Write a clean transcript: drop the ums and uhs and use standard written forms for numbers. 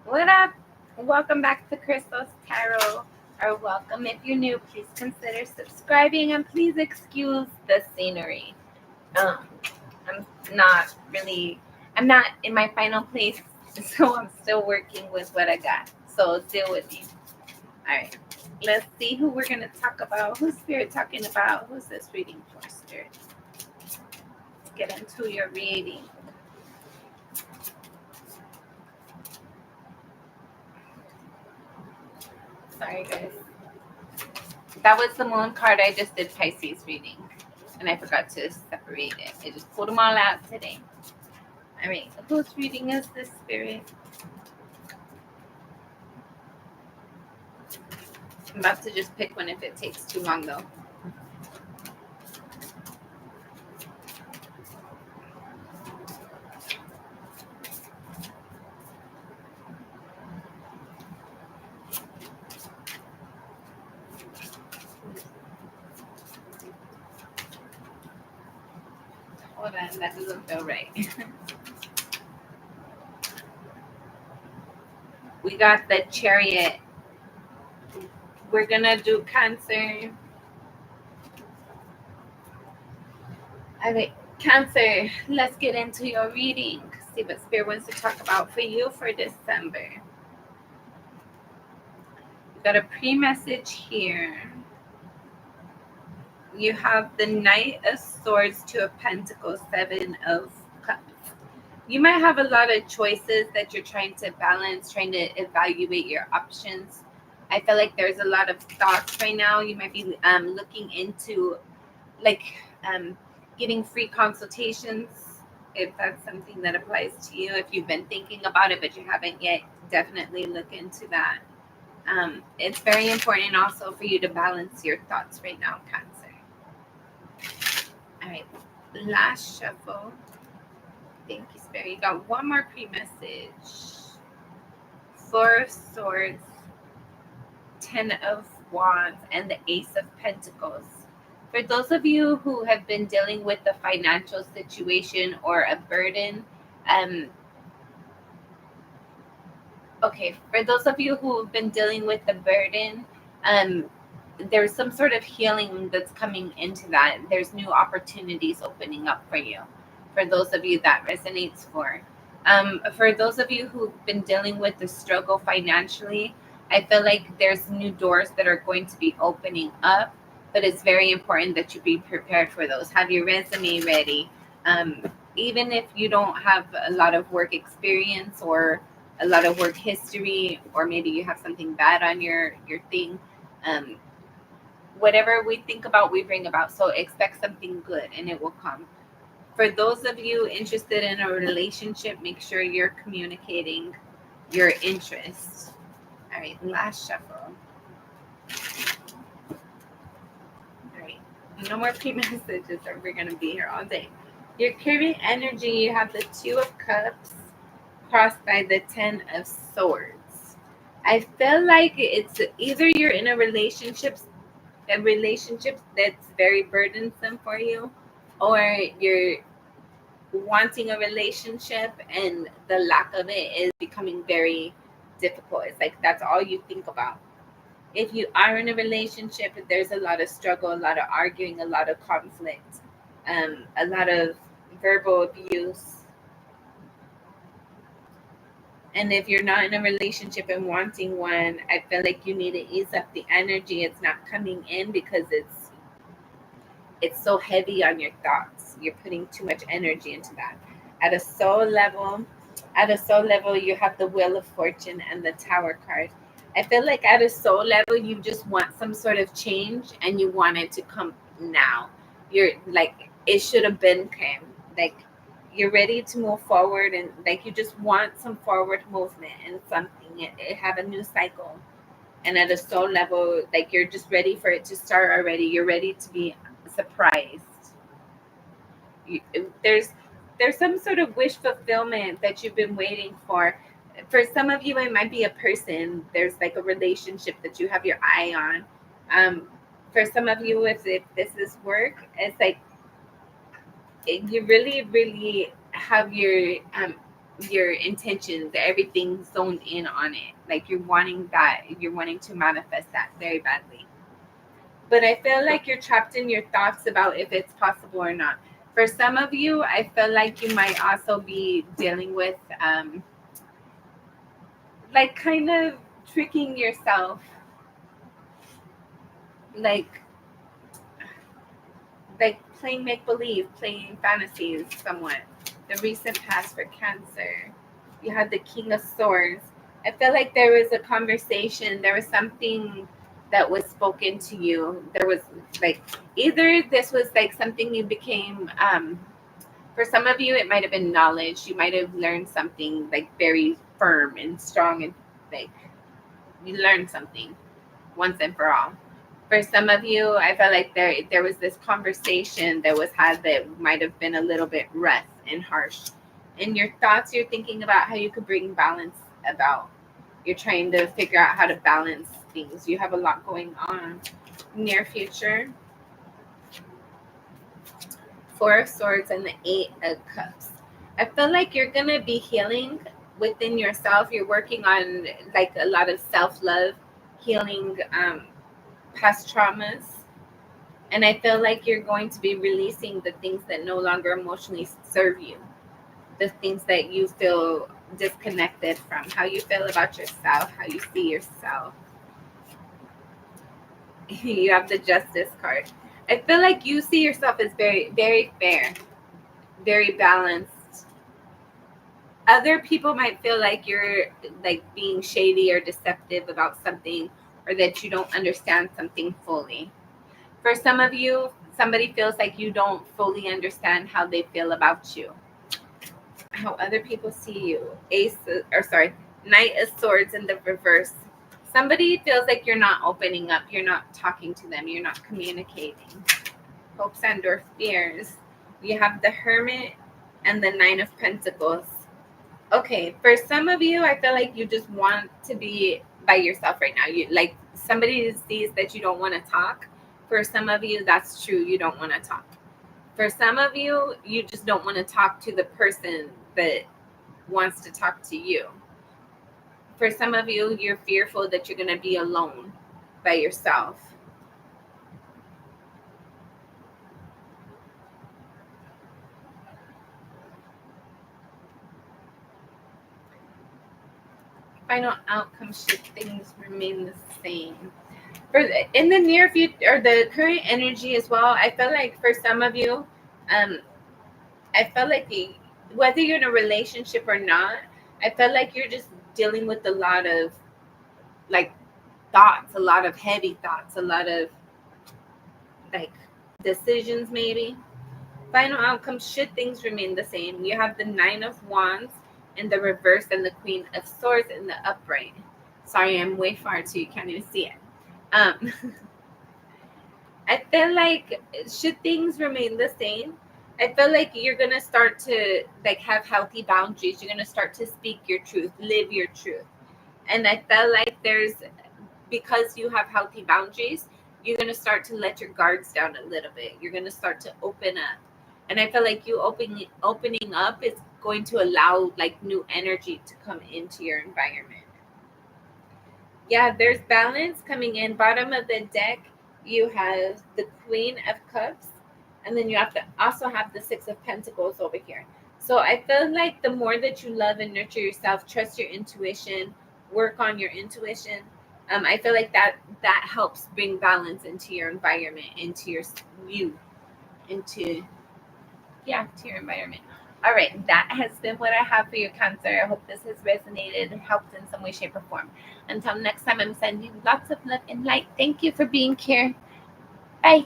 What up? Welcome back to Crystal's Tarot. Or welcome if you're new. Please consider subscribing and please excuse the scenery. Um, I'm not really, I'm not in my final place, so I'm still working with what I got. So deal with me. All right. Let's see who we're gonna talk about. Who's Spirit talking about? Who's this reading for, Spirit? Let's get into your reading. Sorry, guys. That was the moon card. I just did Pisces reading, and I forgot to separate it. I just pulled them all out today. All right, whose reading is this, Spirit? I'm about to just pick one if it takes too long, though. Hold on, that doesn't feel right. We got the Chariot. We're gonna do Cancer. All right, Cancer, let's get into your reading. See what Spirit wants to talk about for you for December. We got a pre-message here. You have the Knight of Swords, Two of Pentacles, Seven of Cups. You might have a lot of choices that you're trying to balance, trying to evaluate your options. I feel like there's a lot of thoughts right now. You might be looking into like getting free consultations if that's something that applies to you. If you've been thinking about it but you haven't yet, definitely look into that. It's very important also for you to balance your thoughts right now, Cancer. All right, last shuffle. Thank you, Spirit. You got one more pre-message. Four of Swords, Ten of Wands, and the Ace of Pentacles. For those of you who have been dealing with a financial situation or a burden, for those of you who have been dealing with the burden, there's some sort of healing that's coming into that. There's new opportunities opening up for you. For those of you that resonates for those of you who've been dealing with the struggle financially, I feel like there's new doors that are going to be opening up, but it's very important that you be prepared for those. Have your resume ready. Even if you don't have a lot of work experience or a lot of work history, or maybe you have something bad on your thing, whatever we think about, we bring about. So expect something good and it will come. For those of you interested in a relationship, make sure you're communicating your interest. All right, last shuffle. All right, no more pre-messages or we're going to be here all day. Your current energy, you have the Two of Cups crossed by the Ten of Swords. I feel like it's either you're in a relationship that's very burdensome for you, or you're wanting a relationship and the lack of it is becoming very difficult. It's like that's all you think about. If you are in a relationship, there's a lot of struggle, a lot of arguing, a lot of conflict, a lot of verbal abuse. And if you're not in a relationship and wanting one, I feel like you need to ease up the energy. It's not coming in because it's so heavy on your thoughts. You're putting too much energy into that. At a soul level, you have the Wheel of Fortune and the Tower card. I feel like at a soul level, you just want some sort of change and you want it to come now. You're like, it should have been came. Like, you're ready to move forward and like you just want some forward movement and something. It have a new cycle. And at a soul level, like you're just ready for it to start already. You're ready to be surprised. You, there's some sort of wish fulfillment that you've been waiting for. For some of you, it might be a person. There's like a relationship that you have your eye on. For some of you, if this is work, it's like you really, really have your your intentions, everything zoned in on it. Like you're wanting to manifest that very badly. But I feel like you're trapped in your thoughts about if it's possible or not. For some of you, I feel like you might also be dealing with like kind of tricking yourself, like playing make believe, playing fantasies somewhat. The recent past for Cancer, you had the King of Swords. I feel like there was a conversation, there was something that was spoken to you. There was like either this was like something you became for some of you it might have been knowledge. You might have learned something like very firm and strong, and like you learned something once and for all. For some of you, I felt like there was this conversation that was had that might have been a little bit rough and harsh. In your thoughts, you're thinking about how you could bring balance about. You're trying to figure out how to balance things. You have a lot going on. Near future, Four of Swords and the Eight of Cups. I feel like you're gonna be healing within yourself. You're working on like a lot of self-love, healing past traumas. And I feel like you're going to be releasing the things that no longer emotionally serve you, the things that you feel disconnected from, how you feel about yourself, how you see yourself. You have the Justice card. I feel like you see yourself as very, very fair, very balanced. Other people might feel like you're like being shady or deceptive about something, or that you don't understand something fully. For some of you, somebody feels like you don't fully understand how they feel about you, how other people see you. Knight of Swords in the reverse. Somebody feels like you're not opening up, you're not talking to them, you're not communicating. Hopes and or fears. You have the Hermit and the Nine of Pentacles. Okay, for some of you, I feel like you just want to be by yourself right now. You like somebody sees that you don't want to talk. For some of you, that's true. You don't want to talk. For some of you, you just don't want to talk to the person that wants to talk to you. For some of you, you're fearful that you're going to be alone by yourself. Final outcome should things remain the same. In the near future, or the current energy as well, I feel like for some of you, I felt like whether you're in a relationship or not, I felt like you're just dealing with a lot of like thoughts, a lot of heavy thoughts, a lot of like decisions maybe. Final outcome should things remain the same. You have the Nine of Wands in the reverse and the Queen of Swords in the upright. Sorry, I'm way far too. You can't even see it. Um, I feel like should things remain the same, I feel like you're gonna start to like have healthy boundaries. You're gonna start to speak your truth, live your truth. And I felt like because you have healthy boundaries, you're gonna start to let your guards down a little bit. You're gonna start to open up. And I feel like you opening up is going to allow like new energy to come into your environment. Yeah, there's balance coming in. Bottom of the deck, you have the Queen of Cups, and then you have to also have the Six of Pentacles over here. So I feel like the more that you love and nurture yourself, trust your intuition, work on your intuition. I feel like that helps bring balance into your environment, into into to your environment. All right, that has been what I have for you, Cancer. I hope this has resonated and helped in some way, shape, or form. Until next time, I'm sending you lots of love and light. Thank you for being here. Bye.